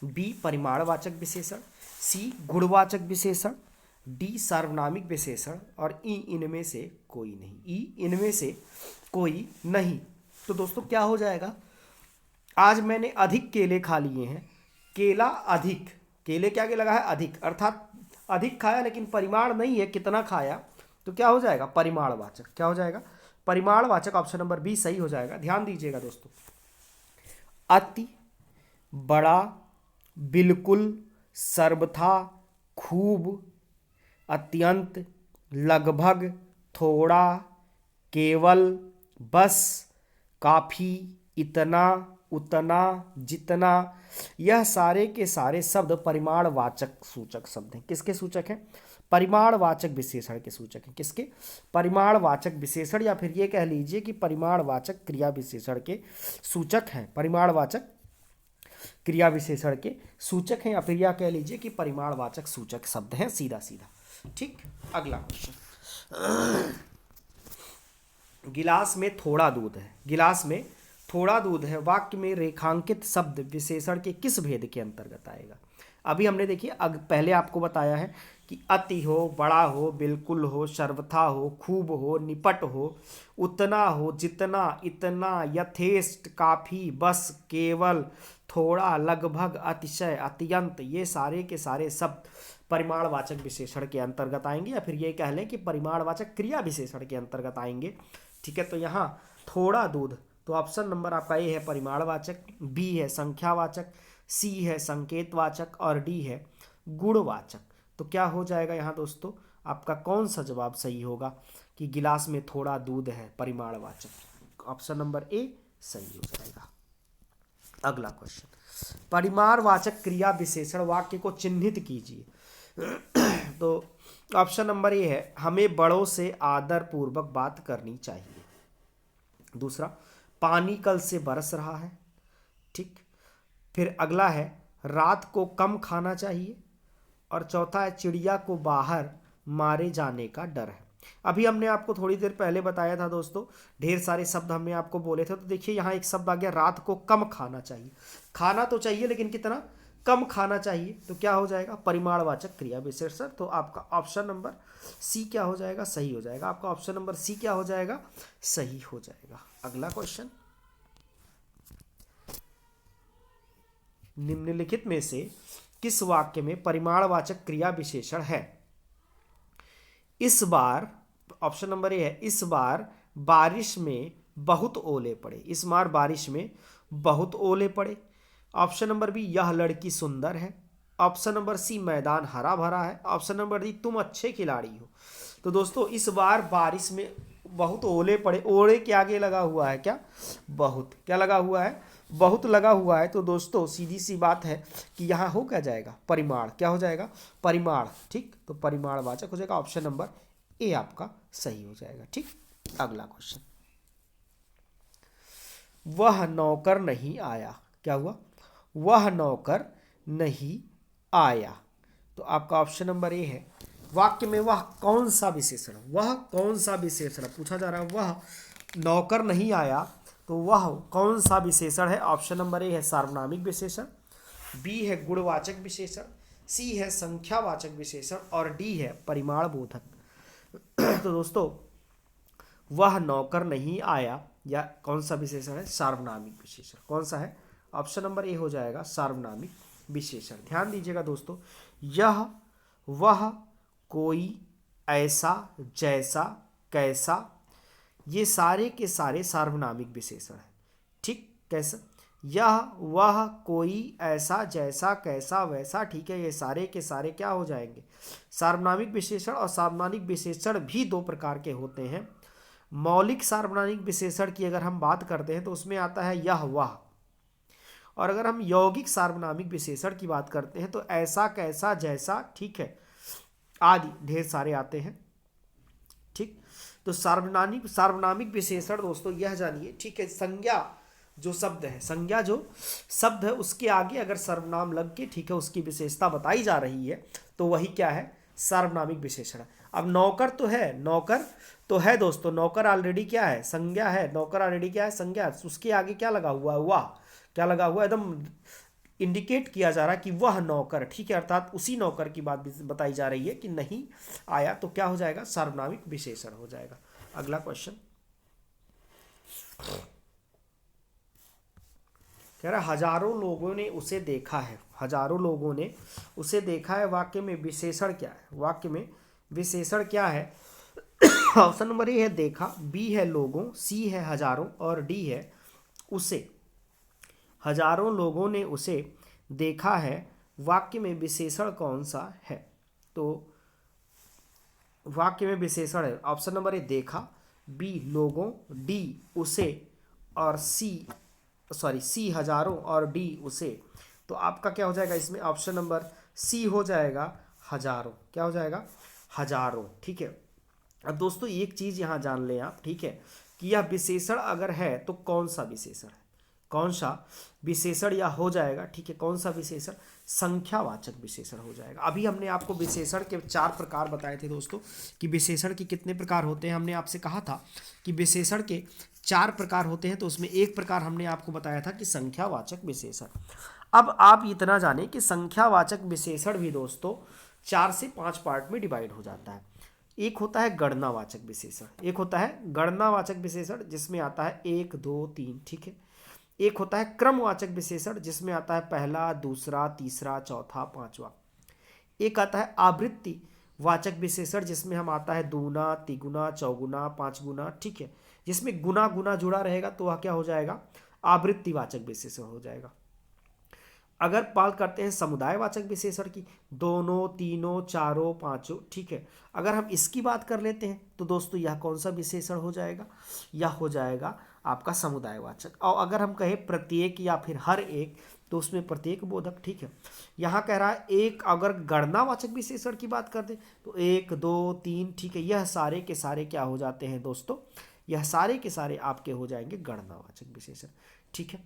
बी परिमाणवाचक विशेषण, सी गुणवाचक विशेषण, डी सार्वनामिक विशेषण और ई इनमें से कोई नहीं। ई इनमें से कोई नहीं। तो दोस्तों क्या हो जाएगा, आज मैंने अधिक केले खा लिए हैं, केला अधिक, केले क्या के लगा है, अधिक, अर्थात अधिक खाया लेकिन परिमाण नहीं है कितना खाया, तो क्या हो जाएगा, परिमाणवाचक। क्या हो जाएगा, परिमाणवाचक। ऑप्शन नंबर बी सही हो जाएगा। ध्यान दीजिएगा दोस्तों, अति, बड़ा, बिल्कुल, सर्वथा, खूब, अत्यंत, लगभग, थोड़ा, केवल, बस, काफी, इतना, उतना, जितना, यह सारे के सारे शब्द परिमाणवाचक सूचक शब्द हैं। किसके सूचक हैं, परिमाणवाचक विशेषण के सूचक हैं। किसके, परिमाणवाचक विशेषण, या फिर ये कह लीजिए कि परिमाणवाचक क्रिया विशेषण के सूचक हैं। परिमाणवाचक क्रिया विशेषण के सूचक हैं, या फिर यह कह लीजिए कि परिमाणवाचक सूचक शब्द हैं, सीधा सीधा। ठीक, अगला क्वेश्चन, गिलास में थोड़ा दूध है। गिलास में थोड़ा दूध है, वाक्य में रेखांकित शब्द विशेषण के किस भेद के अंतर्गत आएगा। अभी हमने देखिए पहले आपको बताया है कि अति हो, बड़ा हो, बिल्कुल हो, सर्वथा हो, खूब हो, निपट हो, उतना हो, जितना, इतना, यथेष्ट, काफी, बस, केवल, थोड़ा, लगभग, अतिशय, अत्यंत, ये सारे के सारे शब्द परिमाणवाचक विशेषण के अंतर्गत आएंगे, या फिर ये कह लें कि परिमाणवाचक क्रिया विशेषण के अंतर्गत आएंगे। ठीक है, तो यहाँ थोड़ा दूध, तो ऑप्शन नंबर आपका ए है परिमाणवाचक, बी है संख्यावाचक, सी है संकेतवाचक और डी है गुणवाचक। तो क्या हो जाएगा यहाँ दोस्तों, आपका कौन सा जवाब सही होगा कि गिलास में थोड़ा दूध है, परिमाणवाचक। ऑप्शन नंबर ए सही हो जाएगा। अगला क्वेश्चन, परिमाणवाचक क्रिया विशेषण वाक्य को चिन्हित कीजिए। तो ऑप्शन नंबर ए है हमें बड़ों से आदर पूर्वक बात करनी चाहिए। दूसरा, पानी कल से बरस रहा है। ठीक, फिर अगला है रात को कम खाना चाहिए, और चौथा है चिड़िया को बाहर मारे जाने का डर है। अभी हमने आपको थोड़ी देर पहले बताया था दोस्तों, ढेर सारे शब्द हमने आपको बोले थे, तो देखिए यहाँ एक शब्द आ गया रात को कम खाना चाहिए। खाना तो चाहिए लेकिन कितना, कम खाना चाहिए, तो क्या हो जाएगा, परिमाणवाचक क्रिया विशेषण। तो आपका ऑप्शन नंबर सी क्या हो जाएगा, सही हो जाएगा। आपका ऑप्शन नंबर सी क्या हो जाएगा, सही हो जाएगा। अगला क्वेश्चन, निम्नलिखित में से किस वाक्य में परिमाणवाचक क्रिया विशेषण है। इस बार, ऑप्शन नंबर ए है इस बार बारिश में बहुत ओले पड़े। इस बार बारिश में बहुत ओले पड़े। ऑप्शन नंबर बी यह लड़की सुंदर है। ऑप्शन नंबर सी मैदान हरा भरा है। ऑप्शन नंबर डी तुम अच्छे खिलाड़ी हो। तो दोस्तों इस बार बारिश में बहुत ओले पड़े, ओले के आगे लगा हुआ है क्या, बहुत, क्या लगा हुआ है, बहुत लगा हुआ है। तो दोस्तों सीधी सी बात है कि यहाँ हो क्या जाएगा, परिमाण, क्या हो जाएगा, परिमाण। ठीक, तो परिमाणवाचक हो जाएगा। ऑप्शन नंबर ए आपका सही हो जाएगा। ठीक, अगला क्वेश्चन, वह नौकर नहीं आया। क्या हुआ, वह नौकर नहीं आया। तो आपका ऑप्शन नंबर ए है वाक्य में वह कौन सा विशेषण, वह कौन सा विशेषण पूछा जा रहा है, वह नौकर नहीं आया, तो वह कौन सा विशेषण है। ऑप्शन नंबर ए है सार्वनामिक विशेषण, बी है गुणवाचक विशेषण, सी है संख्यावाचक विशेषण और डी है परिमाण बोधक। तो दोस्तों वह नौकर नहीं आया या कौन सा विशेषण है, सार्वनामिक विशेषण। कौन सा है, ऑप्शन नंबर ए हो जाएगा सार्वनामिक विशेषण। ध्यान दीजिएगा दोस्तों, यह, वह, कोई, ऐसा, जैसा, कैसा, ये सारे के सारे सार्वनामिक विशेषण हैं। ठीक, कैसा, यह, वह, कोई, ऐसा, जैसा, कैसा, वैसा, ठीक है, ये सारे के सारे क्या हो जाएंगे, सार्वनामिक विशेषण। और सार्वनामिक विशेषण भी दो प्रकार के होते हैं। मौलिक सार्वनामिक विशेषण की अगर हम बात करते हैं तो उसमें आता है यह, वह। और अगर हम यौगिक सार्वनामिक विशेषण की बात करते हैं तो ऐसा, कैसा, जैसा, ठीक है, आदि ढेर सारे आते हैं। ठीक, तो सार्वनामिक विशेषण दोस्तों यह जानिए, ठीक है, संज्ञा जो शब्द है, संज्ञा जो शब्द है उसके आगे अगर सर्वनाम लग के, ठीक है, उसकी विशेषता बताई जा रही है तो वही क्या है, सार्वनामिक विशेषण। अब नौकर तो है, नौकर तो है दोस्तों, नौकर ऑलरेडी क्या है, संज्ञा है, नौकर ऑलरेडी क्या है, संज्ञा। उसके आगे क्या लगा हुआ है, वाह, क्या लगा हुआ है, एकदम इंडिकेट किया जा रहा है कि वह नौकर, ठीक है, अर्थात उसी नौकर की बात बताई जा रही है कि नहीं आया तो क्या हो जाएगा, सार्वनामिक विशेषण हो जाएगा। अगला क्वेश्चन कह रहा है हजारों लोगों ने उसे देखा है, हजारों लोगों ने उसे देखा है, वाक्य में विशेषण क्या है, वाक्य में विशेषण क्या है। ऑप्शन नंबर ए है देखा, बी है लोगों, सी है हजारों और डी है उसे। हजारों लोगों ने उसे देखा है, वाक्य में विशेषण कौन सा है, तो वाक्य में विशेषण है ऑप्शन नंबर ए देखा, बी लोगों, डी उसे और सी हजारों और डी उसे। तो आपका क्या हो जाएगा इसमें, ऑप्शन नंबर सी हो जाएगा हजारों। क्या हो जाएगा, हजारों। ठीक है, अब दोस्तों एक चीज यहां जान लें आप, ठीक है, कि यह विशेषण अगर है तो कौन सा विशेषण है, कौन सा विशेषण यह हो जाएगा, ठीक है, कौन सा विशेषण, संख्यावाचक विशेषण हो जाएगा। अभी हमने आपको विशेषण के 4 प्रकार बताए थे दोस्तों, कि विशेषण के कितने प्रकार होते हैं। हमने आपसे कहा था कि विशेषण के 4 प्रकार होते हैं, तो उसमें एक प्रकार हमने आपको बताया था कि संख्यावाचक विशेषण। अब आप इतना जाने कि संख्यावाचक विशेषण भी दोस्तों 4 से 5 पार्ट में डिवाइड हो जाता है। एक होता है गणनावाचक विशेषण, एक होता है गणनावाचक विशेषण जिसमें आता है 1 2 3, ठीक है। एक होता है क्रमवाचक विशेषण जिसमें आता है पहला, दूसरा, तीसरा, चौथा, पांचवा। एक आता है आवृत्ति वाचक विशेषण जिसमें हम आता है दूना, तिगुना, चौगुना, पांचगुना, ठीक है, जिसमें गुना गुना जुड़ा रहेगा तो वह क्या हो जाएगा, आवृत्तिवाचक विशेषण हो जाएगा। अगर बात करते हैं समुदायवाचक विशेषण की, दोनों, तीनों, चारों, पांचों, ठीक है, अगर हम इसकी बात कर लेते हैं तो दोस्तों यह कौन सा विशेषण हो जाएगा, यह हो जाएगा आपका समुदायवाचक। और अगर हम कहें प्रत्येक या फिर हर एक तो उसमें प्रत्येक बोधक, ठीक है। यहाँ कह रहा है एक, अगर गणनावाचक विशेषण की बात करते तो 1 2 3, ठीक है, यह सारे के सारे क्या हो जाते हैं दोस्तों, यह सारे के सारे आपके हो जाएंगे गणनावाचक विशेषण, ठीक है।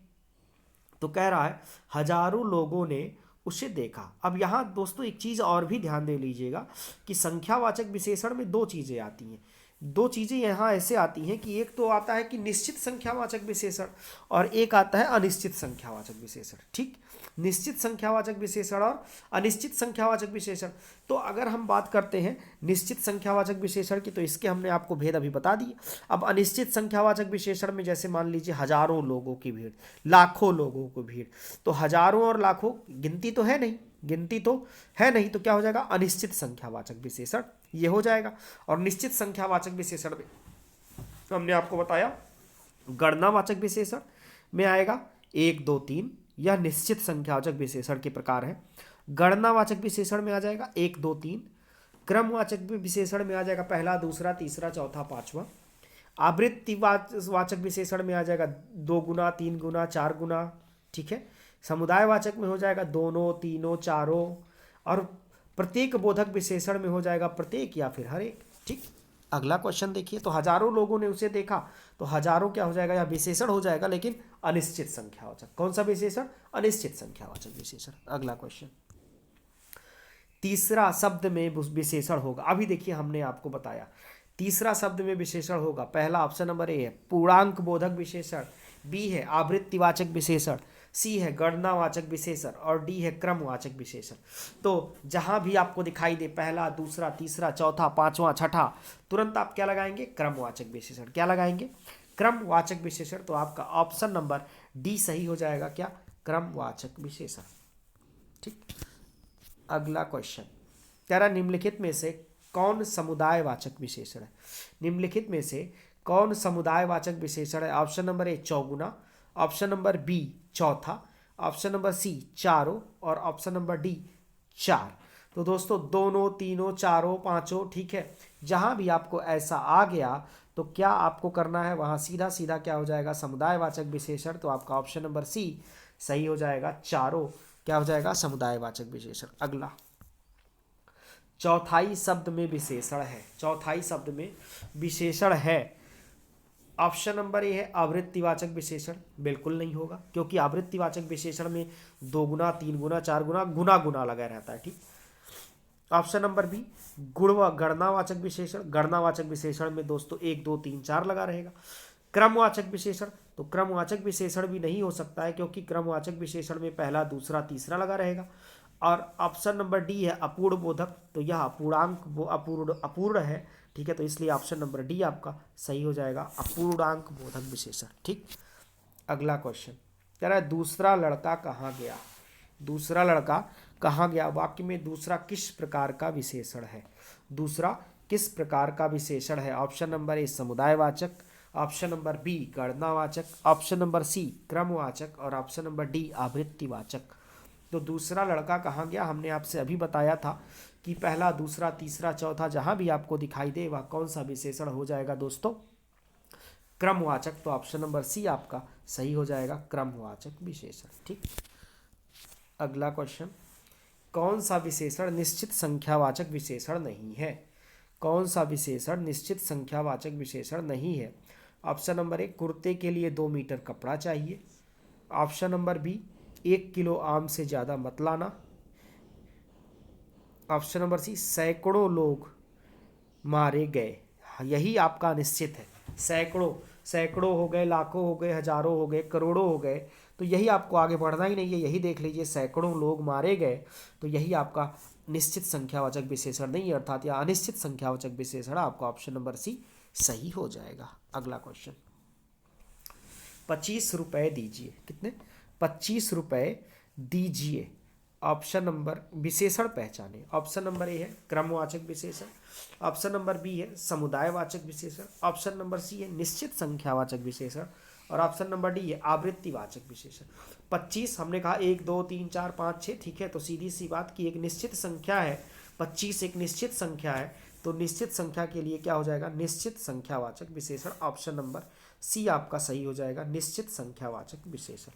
तो कह रहा है हजारों लोगों ने उसे देखा। अब यहाँ दोस्तों एक चीज और भी ध्यान दे लीजिएगा कि संख्यावाचक विशेषण में 2 चीजें आती हैं, 2 चीजें यहाँ ऐसे आती हैं कि एक तो आता है कि निश्चित संख्यावाचक विशेषण और एक आता है अनिश्चित संख्यावाचक विशेषण, ठीक, निश्चित संख्यावाचक विशेषण और अनिश्चित संख्यावाचक विशेषण। तो अगर हम बात करते हैं निश्चित संख्यावाचक विशेषण की तो इसके हमने आपको भेद अभी बता दिए। अब अनिश्चित संख्यावाचक विशेषण में जैसे मान लीजिए हजारों लोगों की भीड़, लाखों लोगों की भीड़, तो हजारों और लाखों गिनती तो है नहीं, गिनती तो है नहीं, तो क्या हो जाएगा, अनिश्चित संख्यावाचक विशेषण ये हो जाएगा। और निश्चित संख्यावाचक विशेषण में हमने आपको बताया गणनावाचक विशेषण में आएगा 1 2 3, यह निश्चित संख्यावाचक विशेषण के प्रकार है। गणनावाचक विशेषण में आ जाएगा 1 2 3, क्रमवाचक विशेषण में आ जाएगा पहला, दूसरा, तीसरा, चौथा, पांचवा। आवृत्तिवाचक विशेषण में आ जाएगा 2 गुना, 3 गुना, 4 गुना, ठीक है। समुदायवाचक में हो जाएगा दोनों, तीनों, चारों। और प्रत्येक बोधक विशेषण में हो जाएगा प्रत्येक या फिर हर एक, ठीक। अगला क्वेश्चन देखिए, तो हजारों लोगों ने उसे देखा, तो हजारों क्या हो जाएगा, यह विशेषण हो जाएगा लेकिन अनिश्चित संख्यावाचक। कौन सा विशेषण, अनिश्चित संख्यावाचक विशेषण। अगला क्वेश्चन, तीसरा शब्द में विशेषण होगा। अभी देखिए हमने आपको बताया तीसरा शब्द में विशेषण होगा। पहला ऑप्शन नंबर ए है पूर्णांक बोधक विशेषण, बी है आवृत्तिवाचक विशेषण, सी है गणनावाचक विशेषण और डी है क्रमवाचक विशेषण। तो जहां भी आपको दिखाई दे पहला, दूसरा, तीसरा, चौथा, पांचवा, छठा, तुरंत आप क्या लगाएंगे, क्रमवाचक विशेषण। क्या लगाएंगे, क्रमवाचक विशेषण। तो आपका ऑप्शन नंबर डी सही हो जाएगा, क्या, क्रमवाचक विशेषण। ठीक। अगला क्वेश्चन कह रहा निम्नलिखित में से कौन समुदायवाचक विशेषण है। निम्नलिखित में से कौन समुदायवाचक विशेषण है। ऑप्शन नंबर ए चौगुना, ऑप्शन नंबर बी चौथा, ऑप्शन नंबर सी चारों और ऑप्शन नंबर डी चार। तो दोस्तों दोनों, तीनों, चारों, पांचों, ठीक है, जहां भी आपको ऐसा आ गया तो क्या आपको करना है, वहां सीधा सीधा क्या हो जाएगा, समुदायवाचक विशेषण। तो आपका ऑप्शन नंबर सी सही हो जाएगा, चारों क्या हो जाएगा, समुदायवाचक विशेषण। अगला चौथाई शब्द में विशेषण है। चौथाई शब्द में विशेषण है। ऑप्शन नंबर ए है आवृत्तिवाचक विशेषण। बिल्कुल नहीं होगा, क्योंकि आवृत्तिवाचक विशेषण में 2 गुना, 3 गुना, 4 गुना, गुना गुना लगा रहता है, ठीक। ऑप्शन नंबर बी गणनावाचक विशेषण। गणनावाचक विशेषण में दोस्तों 1 2 3 4 लगा रहेगा। क्रमवाचक विशेषण, तो क्रमवाचक विशेषण भी नहीं हो सकता है, क्योंकि क्रमवाचक विशेषण में पहला, दूसरा, तीसरा लगा रहेगा। और ऑप्शन नंबर डी है अपूर्ण बोधक, तो यह अपूर्ण है, ठीक है, तो इसलिए ऑप्शन नंबर डी आपका सही हो जाएगा, अपूर्णांक बोधक विशेषण, ठीक। अगला क्वेश्चन कह रहा है दूसरा लड़का कहाँ गया। दूसरा लड़का कहाँ गया वाक्य में दूसरा किस प्रकार का विशेषण है। दूसरा किस प्रकार का विशेषण है। ऑप्शन नंबर ए समुदायवाचक, ऑप्शन नंबर बी गणनावाचक, ऑप्शन नंबर सी क्रमवाचक और ऑप्शन नंबर डी आवृत्तिवाचक। तो दूसरा लड़का कहाँ गया, हमने आपसे अभी बताया था कि पहला, दूसरा, तीसरा, चौथा जहां भी आपको दिखाई दे वह कौन सा विशेषण हो जाएगा दोस्तों, क्रमवाचक। तो ऑप्शन नंबर सी आपका सही हो जाएगा, क्रमवाचक विशेषण, ठीक। अगला क्वेश्चन कौन सा विशेषण निश्चित संख्यावाचक विशेषण नहीं है। कौन सा विशेषण निश्चित संख्यावाचक विशेषण नहीं है। ऑप्शन नंबर ए कुर्ते के लिए 2 मीटर कपड़ा चाहिए। ऑप्शन नंबर बी 1 किलो आम से ज़्यादा मत लाना। ऑप्शन नंबर सी सैकड़ों लोग मारे गए। यही आपका निश्चित है। सैकड़ों, सैकड़ों हो गए, लाखों हो गए, हजारों हो गए, करोड़ों हो गए, तो यही आपको आगे बढ़ना ही नहीं है। यही देख लीजिए, सैकड़ों लोग मारे गए, तो यही आपका निश्चित संख्यावाचक विशेषण नहीं, अर्थात या अनिश्चित संख्यावाचक विशेषण। आपका ऑप्शन नंबर सी सही हो जाएगा। अगला क्वेश्चन 25 रुपए दीजिए। कितने, 25 रुपए दीजिए। ऑप्शन नंबर विशेषण पहचाने। ऑप्शन नंबर ए है क्रमवाचक विशेषण, ऑप्शन नंबर बी है समुदायवाचक विशेषण, ऑप्शन नंबर सी है निश्चित संख्यावाचक विशेषण और ऑप्शन नंबर डी है आवृत्तिवाचक विशेषण। 25 हमने कहा 1 2 3 4 5 6, ठीक है, तो सीधी सी बात की एक निश्चित संख्या है, 25 एक निश्चित संख्या है, तो निश्चित संख्या के लिए क्या हो जाएगा, निश्चित संख्यावाचक विशेषण। ऑप्शन नंबर सी आपका सही हो जाएगा, निश्चित संख्यावाचक विशेषण,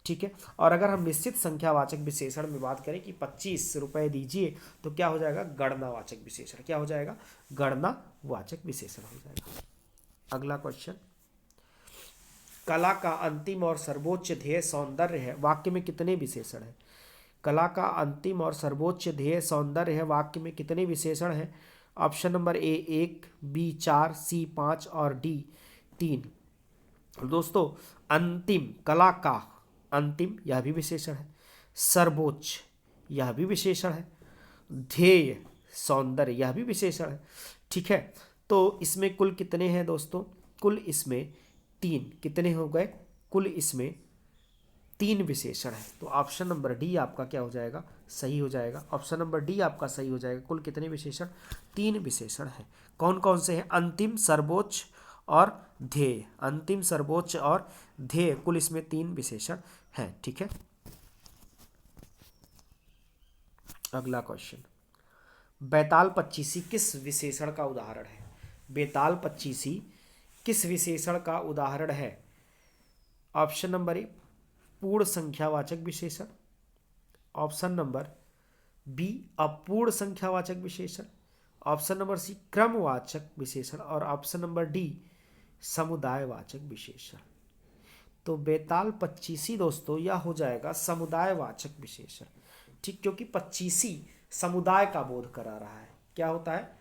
ठीक है। और अगर हम निश्चित संख्यावाचक विशेषण में बात करें कि 25 रुपए दीजिए, तो क्या हो जाएगा, गणनावाचक विशेषण। क्या हो जाएगा, गणनावाचक विशेषण हो जाएगा। अगला क्वेश्चन कला का अंतिम और सर्वोच्च ध्येय सौंदर्य है, वाक्य में कितने विशेषण है। कला का अंतिम और सर्वोच्च ध्येय सौंदर्य है, वाक्य में कितने विशेषण है। ऑप्शन नंबर ए 1, बी 4, सी 5 और डी 3। दोस्तों अंतिम, कला का अंतिम यह भी विशेषण है, सर्वोच्च यह भी विशेषण है, ध्येय सौंदर्य यह भी विशेषण है, ठीक है। तो इसमें कुल कितने हैं दोस्तों, कुल इसमें 3, कितने हो गए, कुल इसमें 3 विशेषण है। तो ऑप्शन नंबर डी आपका क्या हो जाएगा, सही हो जाएगा। ऑप्शन नंबर डी आपका सही हो जाएगा। कुल कितने विशेषण, 3 विशेषण है। कौन कौन से हैं, अंतिम, सर्वोच्च और ध्येय। अंतिम, सर्वोच्च और ध्येय, कुल इसमें 3 विशेषण हैं, ठीक है। अगला क्वेश्चन बेताल पच्चीसी किस विशेषण का उदाहरण है। बेताल पच्चीसी किस विशेषण का उदाहरण है। ऑप्शन नंबर ए पूर्ण संख्यावाचक विशेषण, ऑप्शन नंबर बी अपूर्ण संख्यावाचक विशेषण, ऑप्शन नंबर सी क्रमवाचक विशेषण और ऑप्शन नंबर डी समुदायवाचक विशेषण। तो बेताल पच्चीसी दोस्तों यह हो जाएगा समुदायवाचक विशेषण, ठीक, क्योंकि पच्चीसी समुदाय का बोध करा रहा है। क्या होता है,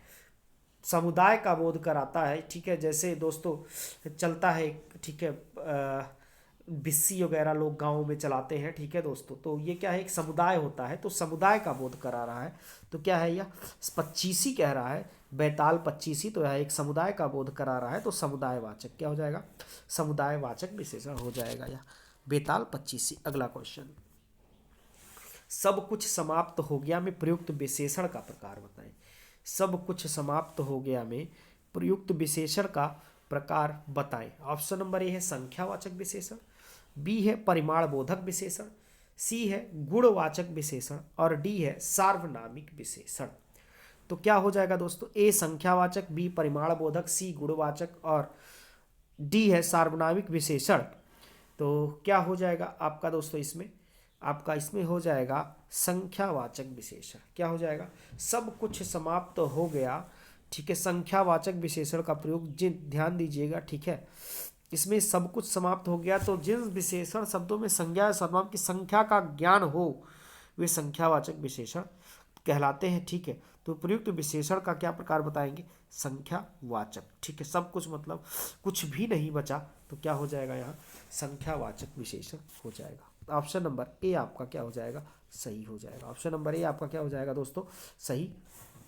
समुदाय का बोध कराता है, ठीक है। जैसे दोस्तों चलता है, ठीक है, बिस्सी वगैरह लोग गाँव में चलाते हैं, ठीक है दोस्तों, तो ये क्या है, एक समुदाय होता है, तो समुदाय का बोध करा रहा है। तो क्या है, यह पच्चीसी कह रहा है, बेताल पच्चीसी, तो यह एक समुदाय का बोध करा रहा है, तो समुदायवाचक क्या हो जाएगा, समुदायवाचक विशेषण हो जाएगा यह बेताल पच्चीसी। अगला क्वेश्चन सब कुछ समाप्त हो गया में प्रयुक्त विशेषण का प्रकार बताएं। सब कुछ समाप्त हो गया में प्रयुक्त विशेषण का प्रकार बताएं। ऑप्शन नंबर ए है संख्यावाचक विशेषण, बी है परिमाण बोधक विशेषण, सी है गुणवाचक विशेषण और डी है सार्वनामिक विशेषण। तो क्या हो जाएगा दोस्तों, ए संख्यावाचक, बी परिमाण बोधक, सी गुणवाचक और डी है सार्वनामिक विशेषण। तो क्या हो जाएगा आपका दोस्तों, इसमें आपका इसमें हो जाएगा संख्यावाचक विशेषण। क्या हो जाएगा, सब कुछ समाप्त हो गया, ठीक है, संख्यावाचक विशेषण का प्रयोग ध्यान दीजिएगा, ठीक है। इसमें सब कुछ समाप्त हो गया तो जिन विशेषण शब्दों में संज्ञा या सर्वनाम की संख्या का ज्ञान हो वे संख्यावाचक विशेषण कहलाते हैं, ठीक है। तो प्रयुक्त विशेषण का क्या प्रकार बताएंगे, संख्यावाचक, ठीक है। सब कुछ मतलब कुछ भी नहीं बचा तो क्या हो जाएगा, यहाँ संख्यावाचक विशेषण हो जाएगा। ऑप्शन नंबर ए आपका क्या हो जाएगा, सही हो जाएगा। ऑप्शन नंबर ए आपका क्या हो जाएगा दोस्तों, सही,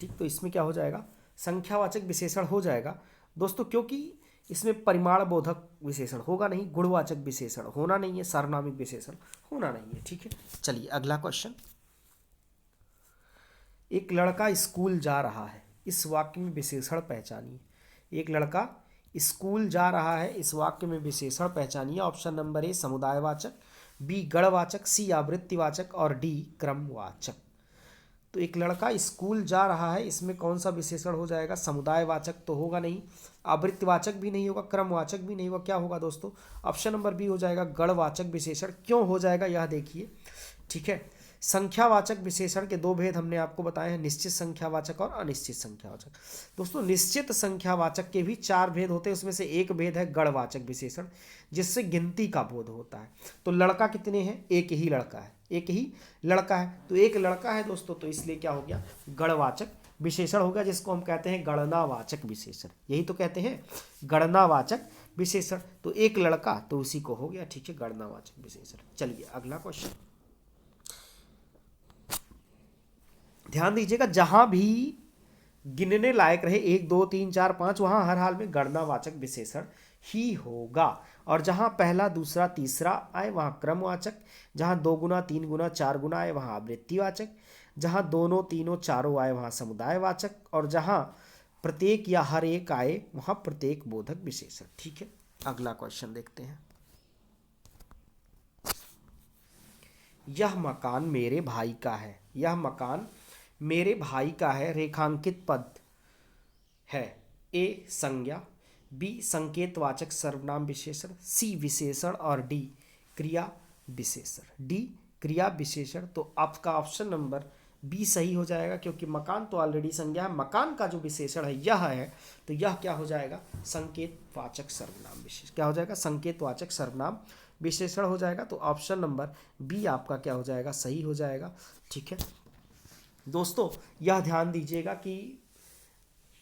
ठीक। तो इसमें क्या हो जाएगा, संख्यावाचक विशेषण हो जाएगा दोस्तों, क्योंकि इसमें परिमाण बोधक विशेषण होगा नहीं, गुणवाचक विशेषण होना नहीं है, सार्वनामिक विशेषण होना नहीं है, ठीक है। चलिए अगला क्वेश्चन, एक लड़का स्कूल जा रहा है, इस वाक्य में विशेषण पहचानिए। एक लड़का स्कूल जा रहा है, इस वाक्य में विशेषण पहचानिए। ऑप्शन नंबर ए समुदायवाचक, बी गणवाचक, सी आवृत्तिवाचक और डी क्रमवाचक। तो एक लड़का स्कूल जा रहा है, इसमें कौन सा विशेषण हो जाएगा, समुदायवाचक तो होगा नहीं, आवृत्तिवाचक भी नहीं होगा, क्रमवाचक भी नहीं होगा, क्या होगा दोस्तों, ऑप्शन नंबर बी हो जाएगा गणवाचक विशेषण। क्यों हो जाएगा यह देखिए, ठीक है। संख्यावाचक विशेषण के दो भेद हमने आपको बताए हैं, निश्चित संख्यावाचक और अनिश्चित संख्यावाचक। दोस्तों निश्चित संख्यावाचक के भी 4 भेद होते हैं, उसमें से एक भेद है गणवाचक विशेषण, जिससे गिनती का बोध होता है। तो लड़का कितने हैं, एक ही लड़का है, एक ही लड़का है, तो एक लड़का है दोस्तों, तो इसलिए क्या हो गया, गणवाचक विशेषण हो गया, जिसको हम कहते हैं गणनावाचक विशेषण, यही तो कहते हैं गणनावाचक विशेषण। तो एक लड़का तो उसी को हो गया, ठीक है, गणनावाचक विशेषण। चलिए अगला क्वेश्चन ध्यान दीजिएगा, जहां भी गिनने लायक रहे 1 2 3 4 5 वहां हर हाल में गणनावाचक विशेषण ही होगा, और जहां पहला दूसरा तीसरा आए वहां क्रमवाचक, जहां 2 गुना 3 गुना 4 गुना आए वहां आवृत्तिवाचक, जहां दोनों तीनों चारों आए वहां समुदायवाचक, और जहां प्रत्येक या हर एक आए वहां प्रत्येक बोधक विशेषण, ठीक है। अगला क्वेश्चन देखते हैं, यह मकान मेरे भाई का है, यह मकान मेरे भाई का है, रेखांकित पद है, ए संज्ञा, बी संकेतवाचक सर्वनाम विशेषण, सी विशेषण और डी क्रिया विशेषण, डी क्रिया विशेषण। तो आपका ऑप्शन नंबर बी सही हो जाएगा, क्योंकि मकान तो ऑलरेडी संज्ञा है, मकान का जो विशेषण है यह है, तो यह क्या हो जाएगा, संकेतवाचक सर्वनाम विशेषण, क्या हो जाएगा, संकेतवाचक सर्वनाम विशेषण हो जाएगा। तो ऑप्शन नंबर बी आपका क्या हो जाएगा, सही हो जाएगा, ठीक है। दोस्तों यह ध्यान दीजिएगा कि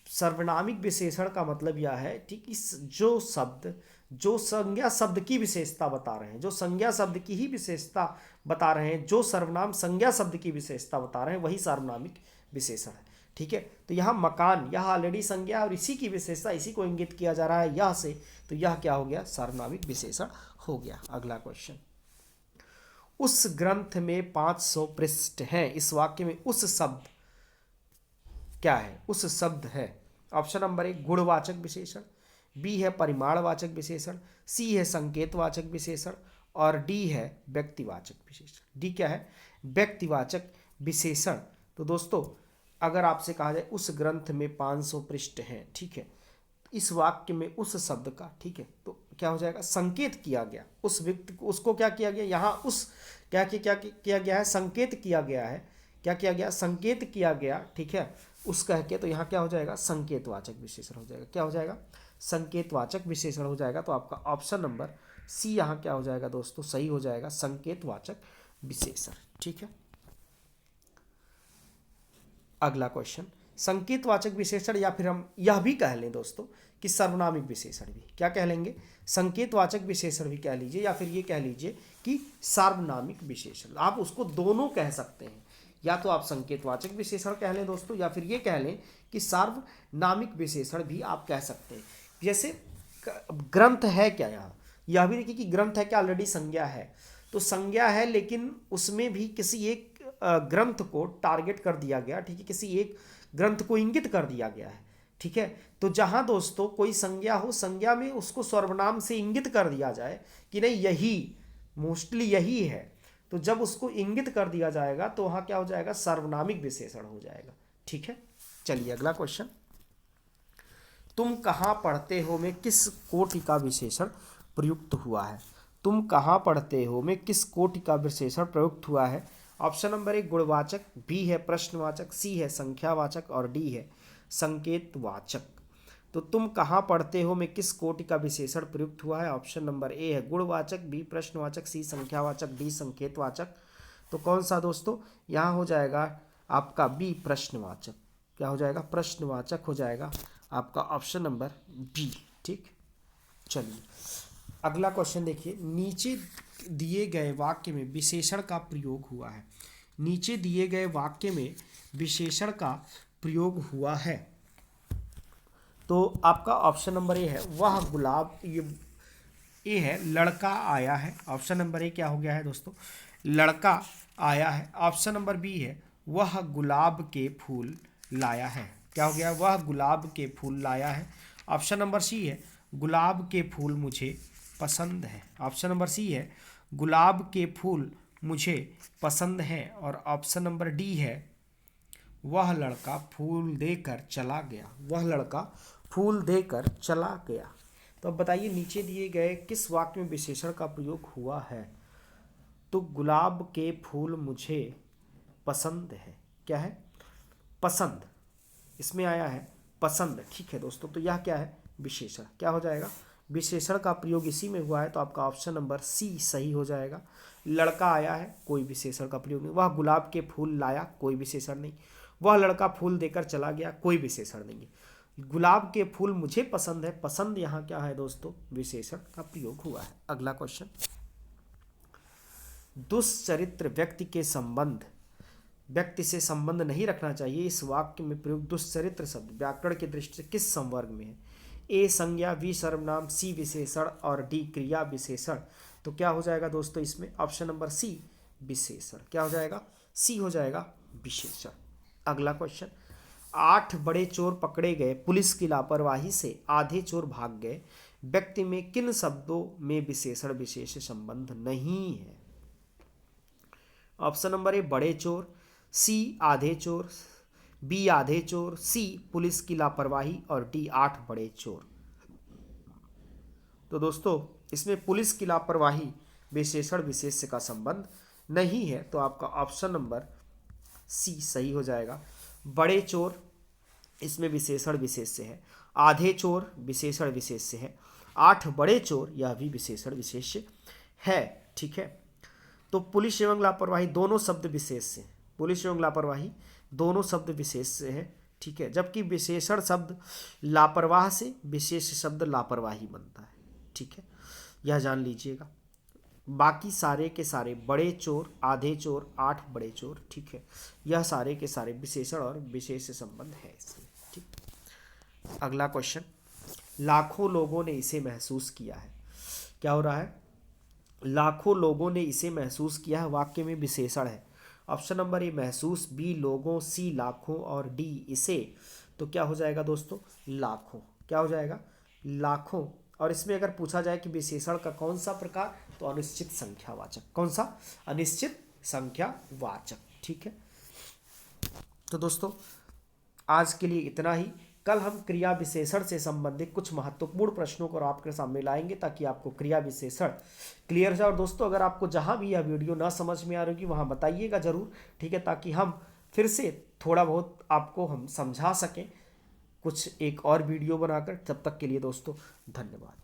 सर्वनामिक विशेषण का मतलब यह है, ठीक, इस जो शब्द जो संज्ञा शब्द की विशेषता बता रहे हैं, जो संज्ञा शब्द की ही विशेषता बता रहे हैं, जो सर्वनाम संज्ञा शब्द की विशेषता बता रहे हैं वही सार्वनामिक विशेषण है, ठीक है। तो यहाँ मकान यह ऑलरेडी संज्ञा है और इसी की विशेषता, इसी को इंगित किया जा रहा है यह से, तो यह क्या हो गया, सार्वनामिक विशेषण हो गया। अगला क्वेश्चन, उस ग्रंथ में 500 पृष्ठ हैं, इस वाक्य में उस शब्द क्या है, उस शब्द है। ऑप्शन नंबर 1 गुणवाचक विशेषण, बी है परिमाणवाचक विशेषण, सी है संकेतवाचक विशेषण और डी है व्यक्तिवाचक विशेषण। डी क्या है, व्यक्तिवाचक विशेषण। तो दोस्तों अगर आपसे कहा जाए उस ग्रंथ में 500 पृष्ठ हैं, ठीक है, इस वाक्य में उस शब्द का, ठीक है, तो क्या हो जाएगा, संकेत किया गया, उस व्यक्ति को, उसको क्या किया गया, यहाँ उस क्या किया गया है, संकेत किया गया है, क्या किया गया, संकेत किया गया, ठीक है, उस कह के, तो यहाँ क्या हो जाएगा, संकेतवाचक विशेषण हो जाएगा, क्या हो जाएगा, संकेतवाचक विशेषण हो जाएगा। तो आपका ऑप्शन नंबर सी यहाँ क्या हो जाएगा दोस्तों, सही हो जाएगा, संकेतवाचक विशेषण, ठीक है। अगला क्वेश्चन, संकेतवाचक विशेषण या फिर हम यह भी कह लें दोस्तों कि सर्वनामिक विशेषण भी, क्या कह लेंगे, संकेतवाचक विशेषण भी कह लीजिए, या फिर ये कह लीजिए कि सार्वनामिक विशेषण, आप उसको दोनों कह सकते हैं, या तो आप संकेतवाचक विशेषण कह लें दोस्तों, या फिर ये कह लें कि सार्वनामिक विशेषण भी आप कह सकते हैं। जैसे ग्रंथ है क्या, यहाँ यह भी देखिए कि ग्रंथ है क्या, ऑलरेडी संज्ञा है, तो संज्ञा है लेकिन उसमें भी किसी एक ग्रंथ को टारगेट कर दिया गया, ठीक है, किसी एक ग्रंथ को इंगित कर दिया गया है, ठीक है। तो जहां दोस्तों कोई संज्ञा हो, संज्ञा में उसको सर्वनाम से इंगित कर दिया जाए कि नहीं यही, मोस्टली यही है, तो जब उसको इंगित कर दिया जाएगा तो वहां क्या हो जाएगा, सर्वनामिक विशेषण हो जाएगा, ठीक है। चलिए अगला क्वेश्चन, तुम कहाँ पढ़ते हो में किस कोटि का विशेषण प्रयुक्त हुआ है। तुम कहाँ पढ़ते हो में किस कोटि का विशेषण प्रयुक्त हुआ है। ऑप्शन नंबर 1 गुणवाचक, बी है प्रश्नवाचक, सी है संख्यावाचक और डी है संकेतवाचक। तो तुम कहाँ पढ़ते हो में किस कोटि का विशेषण प्रयुक्त हुआ है। ऑप्शन नंबर ए है गुणवाचक, बी प्रश्नवाचक, सी संख्यावाचक, डी संकेतवाचक। तो कौन सा दोस्तों, यहाँ हो जाएगा आपका बी प्रश्नवाचक। क्या हो जाएगा, प्रश्नवाचक हो जाएगा आपका ऑप्शन नंबर बी, ठीक। चलिए अगला क्वेश्चन देखिए, नीचे दिए गए वाक्य में विशेषण का प्रयोग हुआ है। नीचे दिए गए वाक्य में विशेषण का प्रयोग हुआ है, तो आपका ऑप्शन नंबर ए है वह गुलाब, ये है लड़का आया है। ऑप्शन नंबर ए क्या हो गया है दोस्तों, लड़का आया है। ऑप्शन नंबर बी है वह गुलाब के फूल लाया है। क्या हो गया, वह गुलाब के फूल लाया है। ऑप्शन नंबर सी है गुलाब के फूल मुझे पसंद है। ऑप्शन नंबर सी है गुलाब के फूल मुझे पसंद है। और ऑप्शन नंबर डी है वह लड़का फूल देकर चला गया। वह लड़का फूल देकर चला गया। तो अब बताइए नीचे दिए गए किस वाक्य में विशेषण का प्रयोग हुआ है। तो गुलाब के फूल मुझे पसंद है, क्या है, पसंद, इसमें आया है पसंद, ठीक है दोस्तों। तो यह क्या है, विशेषण। क्या हो जाएगा, विशेषण का प्रयोग इसी में हुआ है, तो आपका ऑप्शन नंबर सी सही हो जाएगा। लड़का आया है, कोई विशेषण का प्रयोग नहीं। वह गुलाब के फूल लाया, कोई विशेषण नहीं। वह लड़का फूल देकर चला गया, कोई विशेषण नहीं है। गुलाब के फूल मुझे पसंद है, पसंद यहाँ क्या है दोस्तों, विशेषण का प्रयोग हुआ है। अगला क्वेश्चन, दुष्चरित्र व्यक्ति के संबंध, व्यक्ति से संबंध नहीं रखना चाहिए। इस वाक्य में प्रयुक्त दुष्चरित्र शब्द व्याकरण की दृष्टि से किस संवर्ग में है। ए संज्ञा, बी सर्वनाम, सी विशेषण और डी क्रिया विशेषण। तो क्या हो जाएगा दोस्तों इसमें, ऑप्शन नंबर सी विशेषण। क्या हो जाएगा, सी हो जाएगा विशेषण। अगला क्वेश्चन, 8 बड़े चोर पकड़े गए, पुलिस की लापरवाही से आधे चोर भाग गए, व्यक्ति में किन शब्दों में विशेषण विशेष संबंध नहीं है। ऑप्शन नंबर ए बड़े चोर, सी आधे चोर, बी आधे चोर, सी पुलिस की लापरवाही और डी 8 बड़े चोर। तो दोस्तों इसमें पुलिस की लापरवाही विशेषण विशेष का संबंध नहीं है, तो आपका ऑप्शन नंबर सी सही हो जाएगा। बड़े चोर इसमें विशेषण विशेष से है, आधे चोर विशेषण विशेष से है, 8 बड़े चोर यह भी विशेषण विशेष है, ठीक है। तो पुलिस एवं लापरवाही दोनों शब्द विशेष से, पुलिस एवं लापरवाही दोनों शब्द विशेष से है, ठीक है। जबकि विशेषण शब्द लापरवाह से, विशेष शब्द लापरवाही बनता है, ठीक है, यह जान लीजिएगा। बाकी सारे के सारे बड़े चोर, आधे चोर, 8 बड़े चोर, ठीक है, यह सारे के सारे विशेषण और विशेष संबंध है इसमें, ठीक। अगला क्वेश्चन, लाखों लोगों ने इसे महसूस किया है। क्या हो रहा है, लाखों लोगों ने इसे महसूस किया है, वाक्य में विशेषण है। ऑप्शन नंबर ए महसूस, बी लोगों, सी लाखों और डी इसे। तो क्या हो जाएगा दोस्तों, लाखों। क्या हो जाएगा, लाखों। और इसमें अगर पूछा जाए कि विशेषण का कौन सा प्रकार, तो अनिश्चित संख्यावाचक। कौन सा, अनिश्चित संख्यावाचक, ठीक है। तो दोस्तों आज के लिए इतना ही। कल हम क्रिया विशेषण से संबंधित कुछ महत्वपूर्ण प्रश्नों को आपके सामने लाएंगे ताकि आपको क्रिया विशेषण क्लियर हो जाए। और दोस्तों अगर आपको जहां भी यह वीडियो ना समझ में आ रही होगी वहां बताइएगा जरूर, ठीक है, ताकि हम फिर से थोड़ा बहुत आपको हम समझा सकें कुछ एक और वीडियो बनाकर। तब तक के लिए दोस्तों धन्यवाद।